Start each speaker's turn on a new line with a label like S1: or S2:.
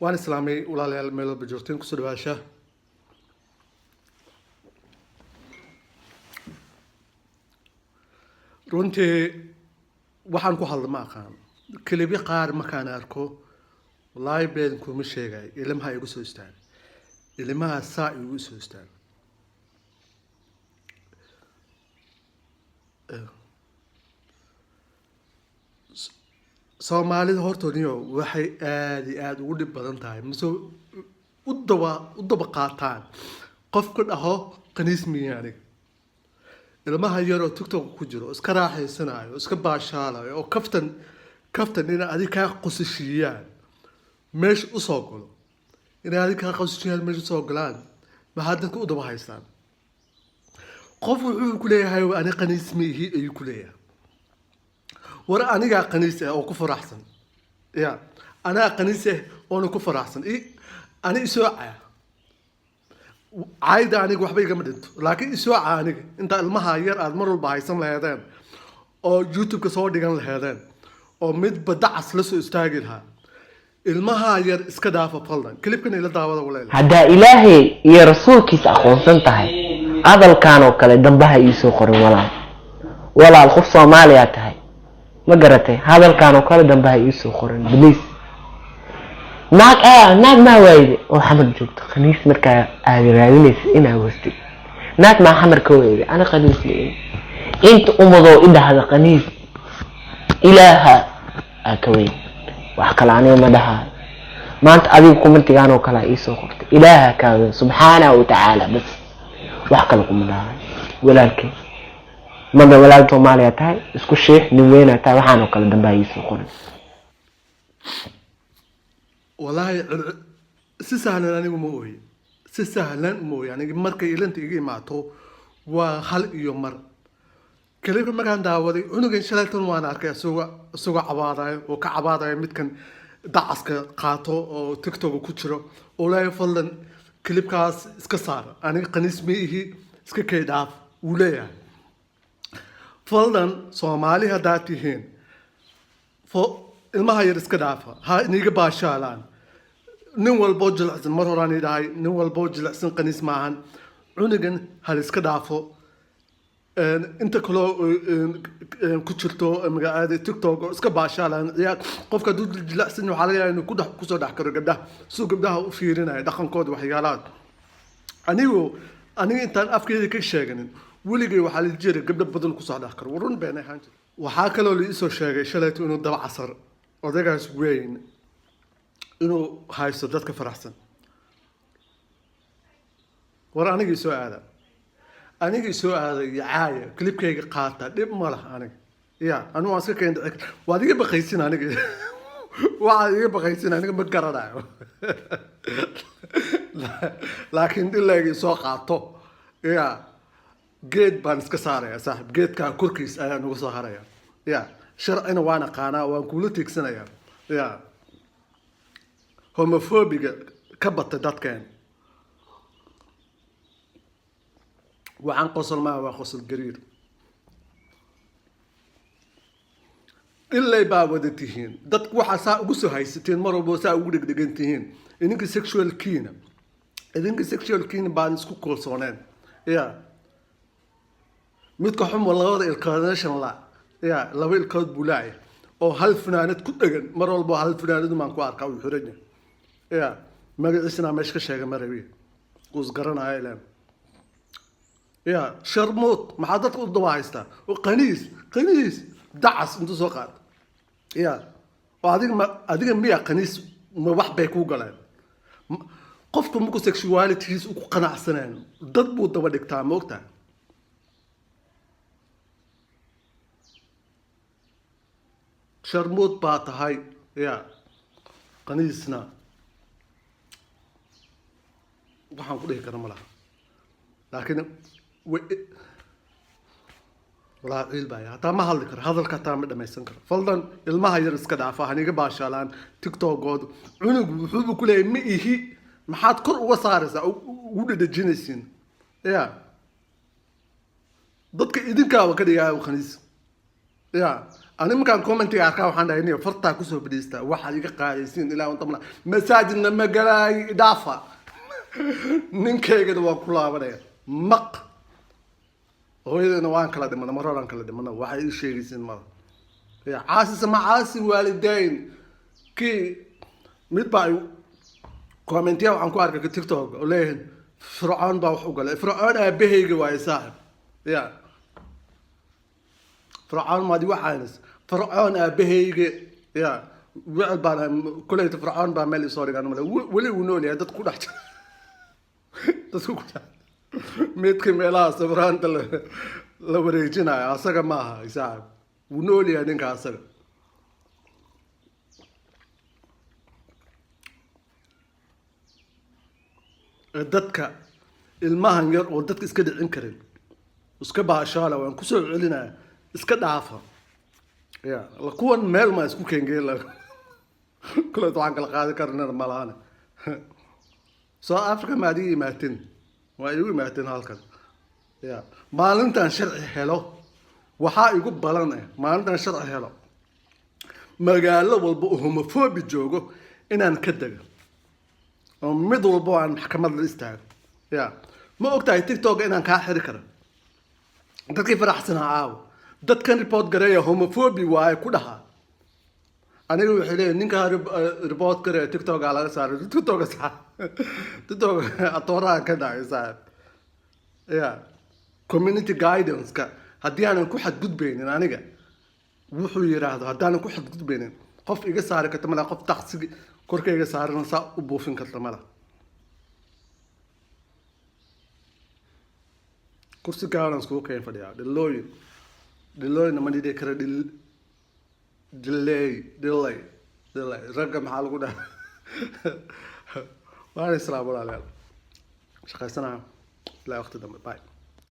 S1: waan islaamay walaalayaal meel walba joogteen kusoo dhawaasha runtii waxaan ku hadla ma aqaan kelibi qaar markaan arko wallaahi been kuma sheegay ilmaha igu soo istaagay ilmaha saa igu soo istaagay soomaalida hortooniyo waxay aad iyo aad ugu dhib badan tahay mise u daba qaataan qofka dhaho qaniis miya aniga ilmaha yaroo tiktok ku jiro iska raaxaysanayo iska baashaalayo oo kaftan inay adig kaa qosashiiyaan meesha usoo galo inay adig kaa qosashiiyaan meesha usoo galaan maxaa dadka u daba haystaan qof wuxuu ku leeyahay ani qaniis miihi ayuu ku leeyahay war anigaa qaniis ah oo ku faraxsan ya anaa qaniis ah oona ku faraxsan ani isoo caya caayda aniga waxba igama dhinto laakiin isoo caya aniga intaa ilmaha yar aad mar walba haysan laheedeen oo youtube-ka soo dhigan laheedeen oo midba dacas la soo istaagi lahaa ilmaha yar iska dhaafa faldan klibkan ila daawada walaal
S2: haddaa ilaahay iyo rasuulkiisa aqoonsan tahay hadalkan oo kale dambaha iisoo qorin walaal qof Soomaaliya tahay ma garatay hadalkan oo kale dambaha iisoo qorin please naag ma wayde oo xamar joogto khaniis markaa aad raadinaysa inaa wastid naag ma xamar ka wayde ana khaniis leeyahay inta ummadoo idhahda khaniis ilaaha ka weyn wax kale aniga ma dhahay maanta adiga commentigaan oo kale iisoo qortay ilaaha ka weyn subhanahu wa ta'ala bas wax kale kuma dhahay walaalkay mada walaal Soomaaliya tahay isku sheekh nin weyn tahay waxaan oo kale dambaha iisoo qorin
S1: wallaahi si sahlan anigu ma ooyi si sahlan ma ooyi aniga markay ilanta iga imaato waa hal iyo mar kaliya markaan daawaday cunugan shalaytan waan arkay isagoo cabaadayo oo ka cabaadayo midkan dacaska qaato oo tiktok ku jiro oo leeyahay fadlan klibkaas iska saar aniga qaniis ma ihi iska kay dhaaf wuu leeyahay fadlan Soomaali haddaad tihiin ilmaha yar iska dhaafa ha iniga baashaalaan nin walbo jilicsan mar horaan idhahay nin walbo jilicsan qaniis maahan cunugan hal iska dhaafo inta kaloo ku jirto magaalada tiktok oo iska baashaalaan qofka dad jilicsan waxa laga yaabaa inuu ku soo dhex karo gabdhaha soo gabdhaha u fiirinaya dhaqankooda waxyaalaha aniga intaan afkeeda ka sheeganin weligay waxaa la jiray gabdho badan ku soo dhex karo warun been ahaan jir waxaa kaloo la isoo sheegay shalayto inuu daba casar odagaas weyn inuu haysto dadka faraxsan war anigii soo aaday caaya klibkayga qaata dhib ma laha aniga ya anu waan iska keen waad iga baqaysin aniga waxaad iga baqaysin aniga ma garanayo laakiin dilaygii soo qaato ya geed baan iska saaraya saaxib geedkaa korkiis ayaa nagu soo haraya ya sharcina waan aqaanaa waan kula tiigsanayaa ya homofobiga ka batay dadkeen waxaan qosol maa waa qosol gariir ilay baa wada tihiin dadku waxaa saa ugu soo haysateen mar walbo saa ugu dhegdhegan tihiin idinka sexual kiina baan isku kalsooneen ya midka xum labada ilkaadashan la ya laba ilkood buu laay oo hal fanaanad ku dhagan mar walbo hal fanaanad maan ku arkaa uu xiran ya magaciisana meesha ka sheegay marawi qoys garanaya ilaa ya sharmood maxaa dadka u daba haystaa oo qaniis dacas intuu soo qaad ya oo adiga miya qaniis ma wax bay ku galeen qofku markuu sexualities ku qanacsanaan dad buu daba dhigtaa ma ogtahay sharmood baa tahay ya qaniisna waxaan ku dhihi kara ma laha laakiin walaa ciil baa hataa ma hadli karo hadalka hataa ma dhamaysan karo faldan ilmaha yar iska dhaafa haniga baashaalaan tiktokooda cunugu wuxuuba ku leeyahay ma ihi maxaad kor uga saaraysaa ugu dhadhajinaysiin ya dadka idinkaaba ka dhigaya khaniis ya أنا مكان كومنتي أركان وحنا هنا فرطة كسر بديستا واحد يقع يسين إلى وانطمنا مساجنا مجالاي إضافة ننكي كده وكلها بدأ مق هو إذا نوان كلا دمنا مرة كلا دمنا واحد يشيل يسين مرة يا عاسس مع عاسس والدين كي متبعي كومنتي عن كوارك تيك توك ولين فرعون باوحوق له فرعون أبيه جواي صاحب يا فرعون ما دي وحانس فرعون أبيه يا وعد بنا كل فرعون بعمل صوري كانوا ولي ونولي هذا تقول حاجة تقول ميت كملا سبران تل لو ريجنا أسرع معها يساعد ونولي هذين كأسرع dadka ilmahan yar oo dadka iska dhicin karin iska baashaala waan ku soo celinaa iska dhaafa ya la kuwan meel ma isku keengeela kula waxaan kala qaadi karnaa malaana South Africa ma adii imaatin waa igu imaatin halkan ya maalintan sharci helo waxa igu balan maalintan sharci helo magaalo walba oo homophobe joogo inaan ka dago mid walba aan maxkamad la istaago ya ma ogtahay TikTok inaan ka xiri karo dadkii faraxsanaa caawa dadkan report gareeya homophobia waa ku dhaha aniga waxay leeyihiin ninka report gareeya TikTok laga saaray TikTok atoraan ka dhacay saaxiib ya community guidance ka haddii aanan ku xadgudbaynin aniga wuxuu yiraahdo haddaanan ku xadgudbaynin qof iga saari karta malaha qof taksi korkayga saaran saa u buufin karta malaha kursi gaalan iskugu keen fadhiyaa dhilooyin ma dhidhi kara dhilay ragga maxaa lagu dhaha waan islaam walaalayaal shaqaysanaa ilaa waqti dambe bye